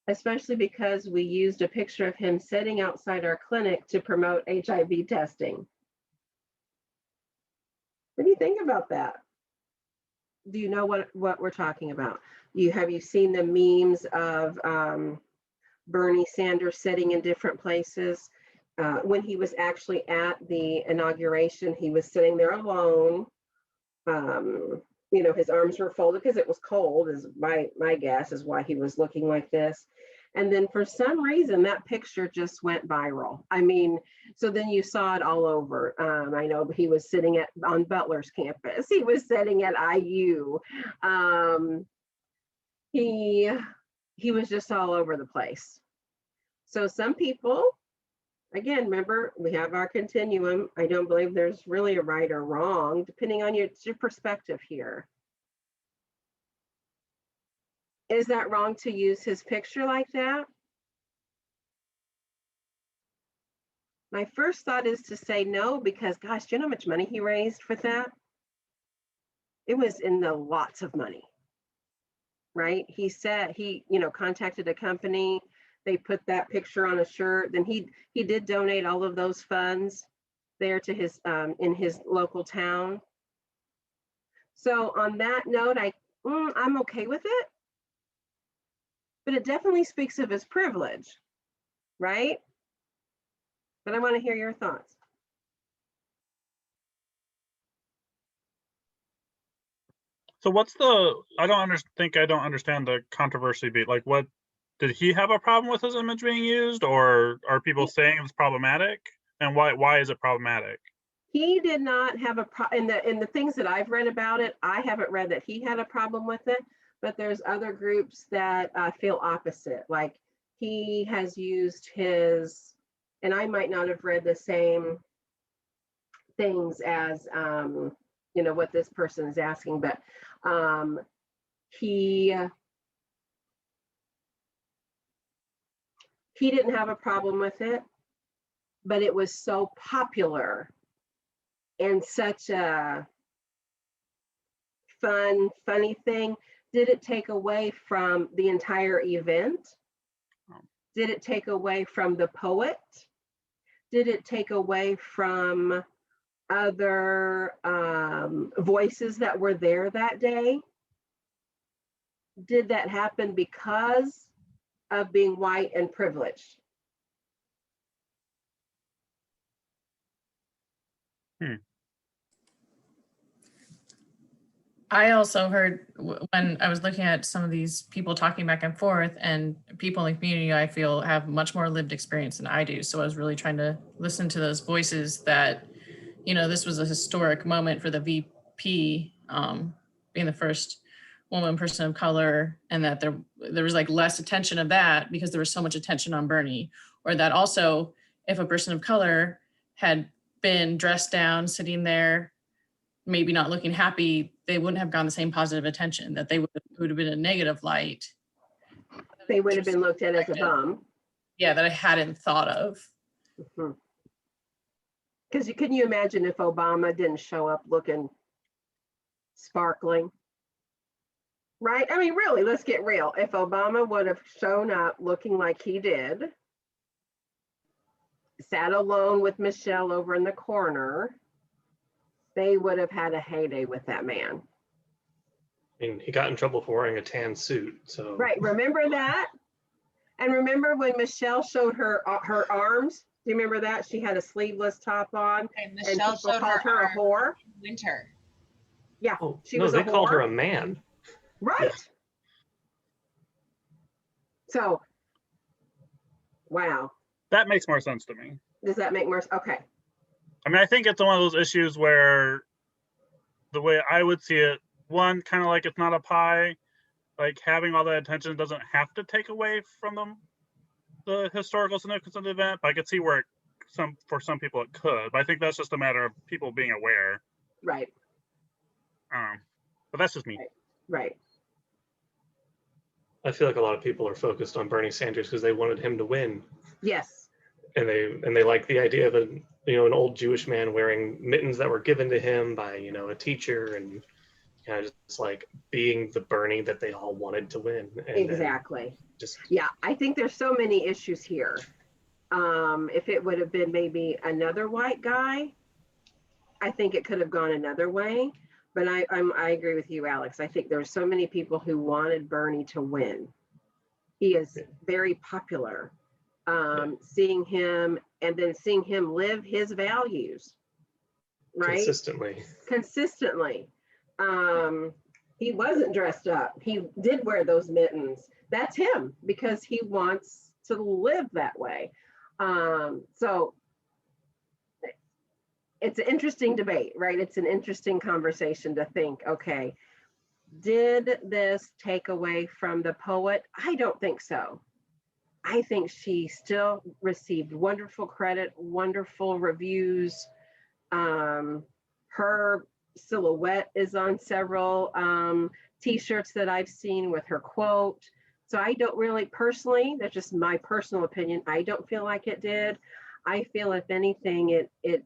Speaker 1: especially because we used a picture of him sitting outside our clinic to promote HIV testing. What do you think about that? Do you know what we're talking about? Have you seen the memes of Bernie Sanders sitting in different places? When he was actually at the inauguration, he was sitting there alone. You know, his arms were folded because it was cold, is my guess is why he was looking like this. And then for some reason, that picture just went viral. I mean, so then you saw it all over. I know he was sitting on Butler's campus. He was sitting at IU. He was just all over the place. So some people, again, remember, we have our continuum. I don't believe there's really a right or wrong, depending on your perspective here. Is that wrong to use his picture like that? My first thought is to say no, because gosh, do you know how much money he raised with that? It was in the lots of money, right? He said he, you know, contacted a company. They put that picture on a shirt. Then he did donate all of those funds there to his in his local town. So on that note, I'm okay with it, but it definitely speaks of his privilege, right? But I want to hear your thoughts.
Speaker 4: So what's I don't understand the controversy beat. Like, what, did he have a problem with his image being used, or are people saying it's problematic? And why is it problematic?
Speaker 1: He did not have a problem in the things that I've read about it. I haven't read that he had a problem with it, but there's other groups that feel opposite. Like he has used his, and I might not have read the same things as you know what this person is asking, but he didn't have a problem with it, but it was so popular and such a funny thing. Did it take away from the entire event? Did it take away from the poet? did it take away from other voices that were there that day? Did that happen because of being white and privileged?
Speaker 5: I also heard when I was looking at some of these people talking back and forth, and people in the community, I feel, have much more lived experience than I do. So I was really trying to listen to those voices that, you know, this was a historic moment for the VP, being the first woman, person of color, and that there was like less attention of that because there was so much attention on Bernie. Or that also, if a person of color had been dressed down, sitting there, maybe not looking happy, they wouldn't have gotten the same positive attention, that they would have been a negative light.
Speaker 1: They would have been looked at as a bum.
Speaker 5: Yeah, that I hadn't thought of.
Speaker 1: Because couldn't you imagine if Obama didn't show up looking sparkling? Right? I mean, really, let's get real. If Obama would have shown up looking like he did, sat alone with Michelle over in the corner, they would have had a heyday with that man.
Speaker 6: I mean, he got in trouble for wearing a tan suit, so.
Speaker 1: Right, remember that? And remember when Michelle showed her arms? Do you remember that? She had a sleeveless top on,
Speaker 3: And
Speaker 1: and
Speaker 3: Michelle
Speaker 1: people
Speaker 3: showed
Speaker 1: called her a
Speaker 3: arm
Speaker 1: whore.
Speaker 3: in winter.
Speaker 1: Yeah,
Speaker 6: Oh,
Speaker 1: she
Speaker 6: no,
Speaker 1: was
Speaker 6: they
Speaker 1: a
Speaker 6: called her
Speaker 1: whore.
Speaker 6: a man.
Speaker 1: Right.
Speaker 6: Yeah.
Speaker 1: So, wow.
Speaker 4: That makes more sense to me.
Speaker 1: Does that make more? Okay.
Speaker 4: I mean, I think it's one of those issues where the way I would see it, one, kind of like it's not a pie, like having all that attention doesn't have to take away from them the historical significance of the event. But I could see where for some people it could. But I think that's just a matter of people being aware.
Speaker 1: Right.
Speaker 4: But that's just me.
Speaker 1: Right.
Speaker 6: I feel like a lot of people are focused on Bernie Sanders because they wanted him to win.
Speaker 1: Yes.
Speaker 6: And they like the idea of an old Jewish man wearing mittens that were given to him by, a teacher, and just like being the Bernie that they all wanted to win. And
Speaker 1: exactly. Yeah, I think there's so many issues here. If it would have been maybe another white guy, I think it could have gone another way. But I agree with you, Alex. I think there's so many people who wanted Bernie to win. He is very popular. Seeing him and then seeing him live his values, right? Consistently. He wasn't dressed up. He did wear those mittens. That's him because he wants to live that way. So it's an interesting debate, right? It's an interesting conversation to think, okay, did this take away from the poet? I don't think so. I think she still received wonderful credit, wonderful reviews. Her silhouette is on several t-shirts that I've seen with her quote. So I don't really personally, that's just my personal opinion, I don't feel like it did. I feel if anything, it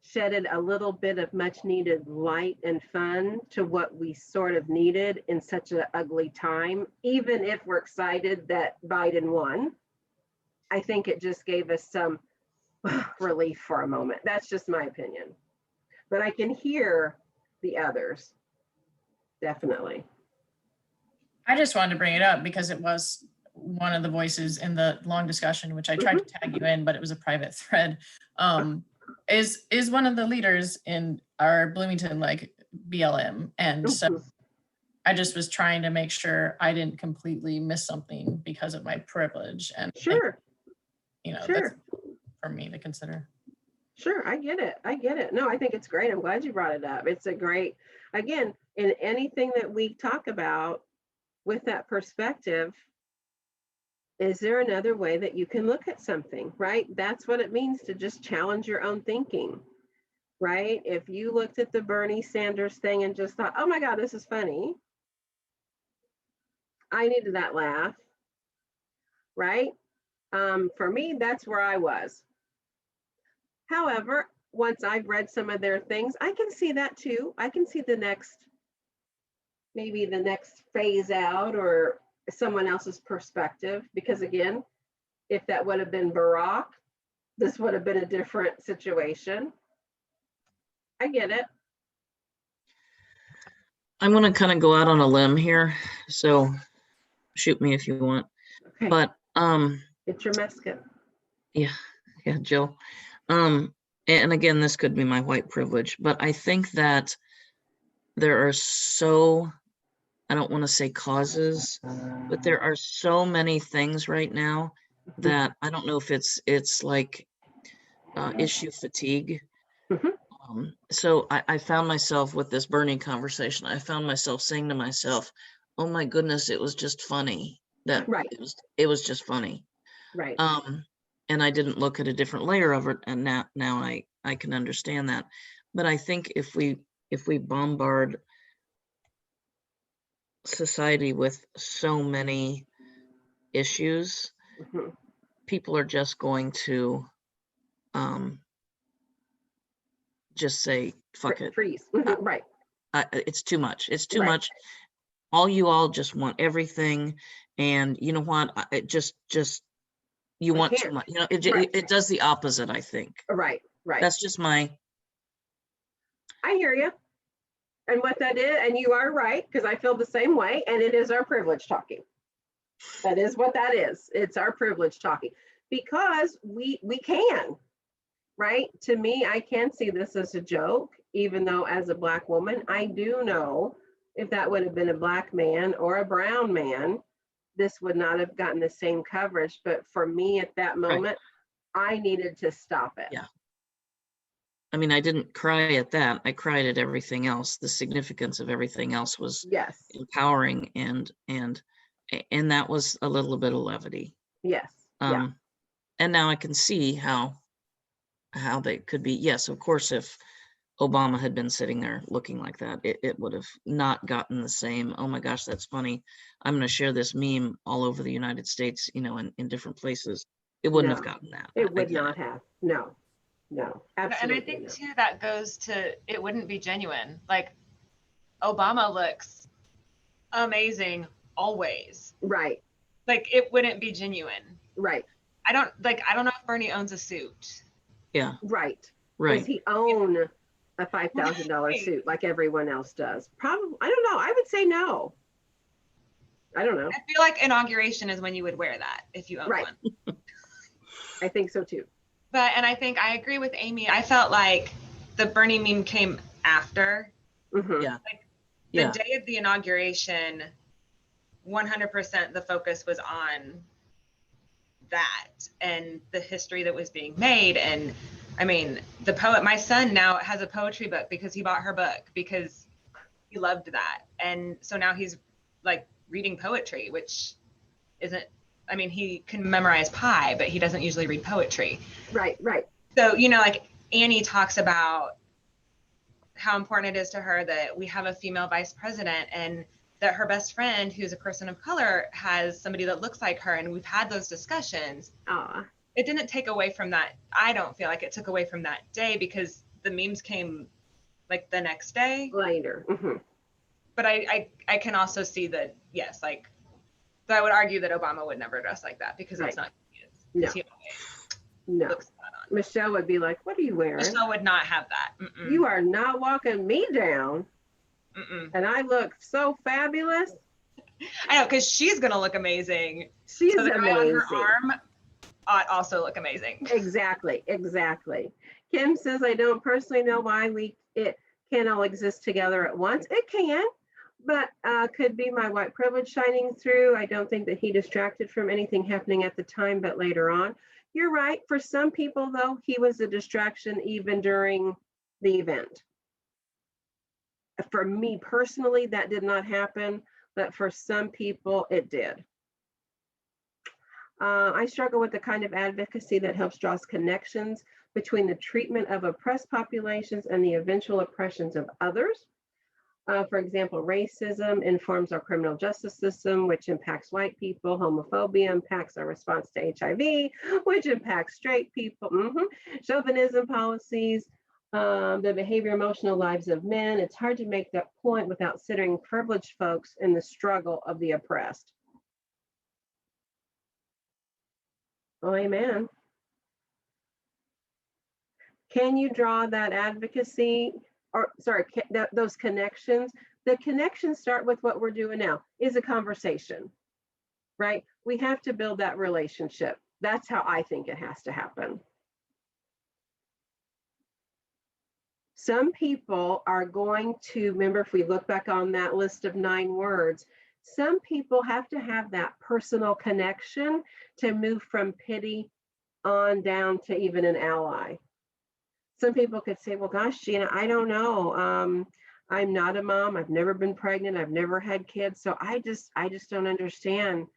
Speaker 1: shedded a little bit of much needed light and fun to what we sort of needed in such an ugly time. Even if we're excited that Biden won, I think it just gave us some relief for a moment. That's just my opinion. But I can hear the others, definitely. I
Speaker 5: just wanted to bring it up because it was one of the voices in the long discussion, which I tried to tag you in, but it was a private thread. Is one of the leaders in our Bloomington BLM, and so I just was trying to make sure I didn't completely miss something because of my privilege, and that's for me to consider.
Speaker 1: Sure, I get it. No, I think it's great. I'm glad you brought it up. It's a great, again, in anything that we talk about with that perspective, is there another way that you can look at something, right? That's what it means to just challenge your own thinking, right? If you looked at the Bernie Sanders thing and just thought, oh my God, this is funny, I needed that laugh, right? For me, that's where I was. However, once I've read some of their things, I can see that too. I can see maybe the next phase out or someone else's perspective, because again, if that would have been Barack, this would have been a different situation. I get it.
Speaker 7: I'm going to kind of go out on a limb here, so shoot me if you want.
Speaker 1: Okay,
Speaker 7: But
Speaker 1: it's your Mexican.
Speaker 7: yeah, Jill. And again, this could be my white privilege, but I think that there are so, I don't want to say causes, but there are so many things right now that I don't know if it's like issue fatigue.
Speaker 1: Mhm.
Speaker 7: So I found myself with this Bernie conversation, I found myself saying to myself, oh my goodness, it was just funny. That
Speaker 1: Right.
Speaker 7: it was just funny.
Speaker 1: Right.
Speaker 7: And I didn't look at a different layer of it, and now I can understand that. But I think if we bombard society with so many issues,
Speaker 1: Mhm.
Speaker 7: people are just going to just say fuck it.
Speaker 1: Freeze. Mhm. Right.
Speaker 7: It's too much. It's too
Speaker 1: Right.
Speaker 7: much. You all just want everything, and you know what? It just you
Speaker 1: I
Speaker 7: want too
Speaker 1: can't.
Speaker 7: much. You know,
Speaker 1: Right.
Speaker 7: it does the opposite, I think.
Speaker 1: Right. Right.
Speaker 7: That's just my.
Speaker 1: I hear you. And what that is, and you are right, because I feel the same way, and it is our privilege talking. That is what that is. It's our privilege talking, because we can, right? To me, I can see this as a joke, even though as a Black woman, I do know if that would have been a Black man or a brown man, this would not have gotten the same coverage. But for me at that moment, I needed to stop it.
Speaker 7: Yeah. I mean, I didn't cry at that. I cried at everything else. The significance of everything else was
Speaker 1: Yes.
Speaker 7: empowering, and that was a little bit of levity.
Speaker 1: Yes. Yeah.
Speaker 7: And now I can see how they could be. Yes, of course, if Obama had been sitting there looking like that, it would have not gotten the same, oh my gosh, that's funny, I'm going to share this meme all over the United States, in different places. It wouldn't have
Speaker 1: No,
Speaker 7: gotten that.
Speaker 1: It
Speaker 7: I
Speaker 1: would
Speaker 7: get
Speaker 1: not have. No, absolutely.
Speaker 3: And I think
Speaker 1: not.
Speaker 3: too, that goes to, it wouldn't be genuine. Like, Obama looks amazing always.
Speaker 1: Right.
Speaker 3: Like, it wouldn't be genuine.
Speaker 1: Right.
Speaker 3: I don't know if Bernie owns a suit.
Speaker 7: Yeah.
Speaker 1: Right.
Speaker 7: Right.
Speaker 1: Does he own a $5,000 suit like everyone else does? Probably. I don't know. I would say no. I don't know.
Speaker 3: I feel like inauguration is when you would wear that if you own
Speaker 1: Right.
Speaker 3: one.
Speaker 1: I think so too.
Speaker 3: And I think I agree with Amy. I felt like the Bernie meme came after.
Speaker 1: Mhm.
Speaker 7: Yeah.
Speaker 3: Like,
Speaker 7: Yeah.
Speaker 3: the day of the inauguration, 100% the focus was on that and the history that was being made. And I mean, the poet, my son now has a poetry book because he bought her book because he loved that. And so now he's like reading poetry, which isn't, I mean, he can memorize pi, but he doesn't usually read poetry.
Speaker 1: Right. Right.
Speaker 3: So, like Annie talks about how important it is to her that we have a female vice president, and that her best friend, who's a person of color, has somebody that looks like her. And we've had those discussions. It didn't take away from that. I don't feel like it took away from that day, because the memes came like the next day.
Speaker 1: Later. Mhm.
Speaker 3: But I can also see that, yes, like, but I would argue that Obama would never dress like that, because that's not who he is.
Speaker 1: No.
Speaker 3: He always
Speaker 1: No.
Speaker 3: looks spot on.
Speaker 1: Michelle would be like, "What are you wearing?
Speaker 3: Michelle would not have that. Mm-mm.
Speaker 1: You are not walking me down."
Speaker 3: Mm-mm.
Speaker 1: And I look so fabulous.
Speaker 3: I know, because she's gonna look amazing.
Speaker 1: She's
Speaker 3: So the guy on
Speaker 1: amazing.
Speaker 3: her arm ought also look amazing.
Speaker 1: Exactly. Kim says, "I don't personally know why it can all exist together at once. It can, but could be my white privilege shining through. I don't think that he distracted from anything happening at the time, but later on." You're right. For some people, though, he was a distraction even during the event. For me personally, that did not happen, but for some people, it did. I struggle with the kind of advocacy that helps draw connections between the treatment of oppressed populations and the eventual oppressions of others. For example, racism informs our criminal justice system, which impacts white people. Homophobia impacts our response to HIV, which impacts straight people. Chauvinism policies, the behavior, emotional lives of men. It's hard to make that point without centering privileged folks in the struggle of the oppressed. Oh, amen. Can you draw that advocacy, or sorry, those connections? The connections start with what we're doing now, is a conversation, right? We have to build that relationship. That's how I think it has to happen. Some people are going to, remember, if we look back on that list of 9 words, some people have to have that personal connection to move from pity on down to even an ally. Some people could say, well, gosh, Gina, I don't know. I'm not a mom. I've never been pregnant. I've never had kids. So I just don't understand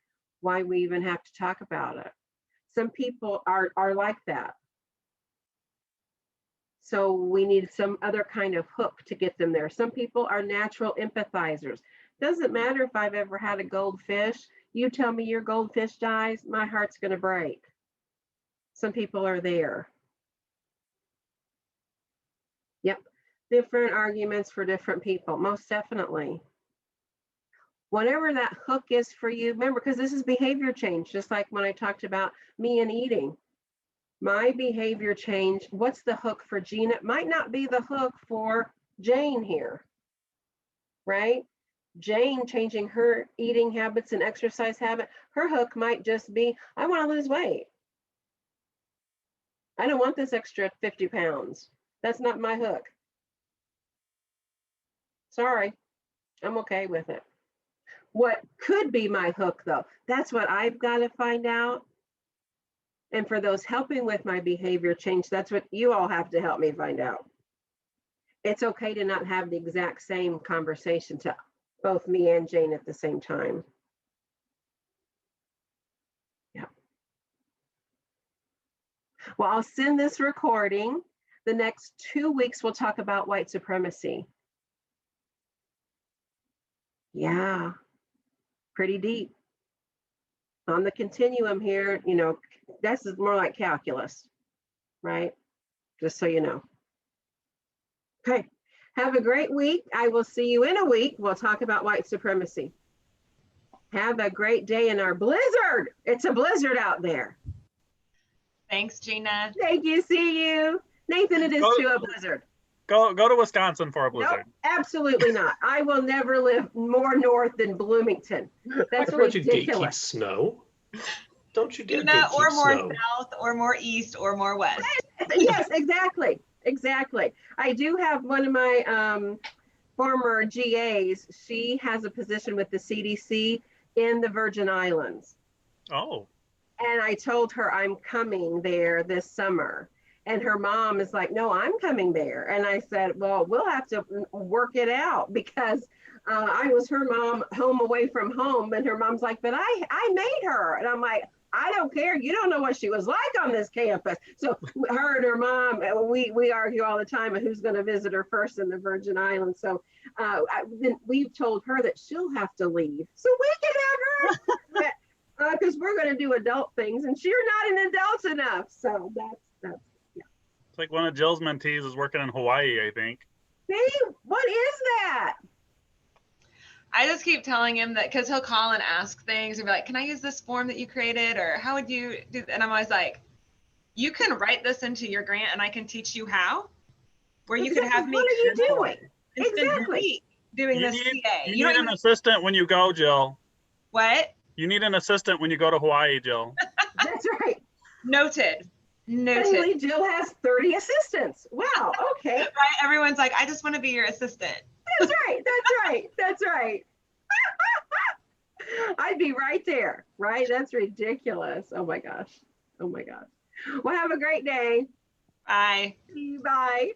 Speaker 1: why we even have to talk about it. Some people are like that. So we need some other kind of hook to get them there. Some people are natural empathizers. Doesn't matter if I've ever had a goldfish. You tell me your goldfish dies, my heart's going to break. Some people are there. Yep. Different arguments for different people, most definitely. Whatever that hook is for you, remember, because this is behavior change, just like when I talked about me and eating. My behavior change, what's the hook for Gina? It might not be the hook for Jane here, right? Jane changing her eating habits and exercise habit, her hook might just be, I want to lose weight. I don't want this extra 50 pounds. That's not my hook. Sorry, I'm okay with it. What could be my hook though? That's what I've got to find out. And for those helping with my behavior change, that's what you all have to help me find out. It's okay to not have the exact same conversation to both me and Jane at the same time. Yeah. Well, I'll send this recording. The next 2 weeks, we'll talk about white supremacy. Yeah, pretty deep. On the continuum here, you know, this is more like calculus, right? Just so you know. Okay, have a great week. I will see you in a week. We'll talk about white supremacy. Have a great day in our blizzard. It's a blizzard out there.
Speaker 3: Thanks, Gina.
Speaker 1: Thank you. See you. Nathan, it is too a blizzard.
Speaker 4: Go to Wisconsin for a blizzard.
Speaker 1: Nope, absolutely not. I will never live more north than Bloomington. That's
Speaker 6: Why don't you
Speaker 1: ridiculous.
Speaker 6: gatekeep snow? Don't you get
Speaker 3: Gina, or
Speaker 6: gatekeep
Speaker 3: more
Speaker 6: snow?
Speaker 3: south, or more east, or more west.
Speaker 1: Yes, exactly. Exactly. I do have one of my former GAs. She has a position with the CDC in the Virgin Islands.
Speaker 4: Oh.
Speaker 1: And I told her I'm coming there this summer. And her mom is like, no, I'm coming there. And I said, well, we'll have to work it out because I was her mom home away from home. And her mom's like, but I made her. And I'm like, I don't care. You don't know what she was like on this campus. So her and her mom, we argue all the time who's going to visit her first in the Virgin Islands. So then we've told her that she'll have to leave. So we can have her because we're going to do adult things and she's not an adult enough. So that's.
Speaker 4: It's like one of Jill's mentees is working in Hawaii, I think.
Speaker 1: See, what is that?
Speaker 3: I just keep telling him that because he'll call and ask things and be like, can I use this form that you created? Or how would you do? And I'm always like, you can write this into your grant and I can teach you how. Where you could have me.
Speaker 1: What are you doing?
Speaker 3: Exactly. Doing
Speaker 4: You
Speaker 3: this
Speaker 4: need,
Speaker 3: CA.
Speaker 4: you need an assistant when you go, Jill.
Speaker 3: What?
Speaker 4: You need an assistant when you go to Hawaii, Jill.
Speaker 1: That's right.
Speaker 3: Noted.
Speaker 1: Suddenly Jill has 30 assistants. Wow, okay.
Speaker 3: Right? Everyone's like, I just want to be your assistant.
Speaker 1: That's right. That's right. That's right. I'd be right there, right? That's ridiculous. Oh my gosh. Oh my gosh. Well, have a great day.
Speaker 3: Bye.
Speaker 1: Bye.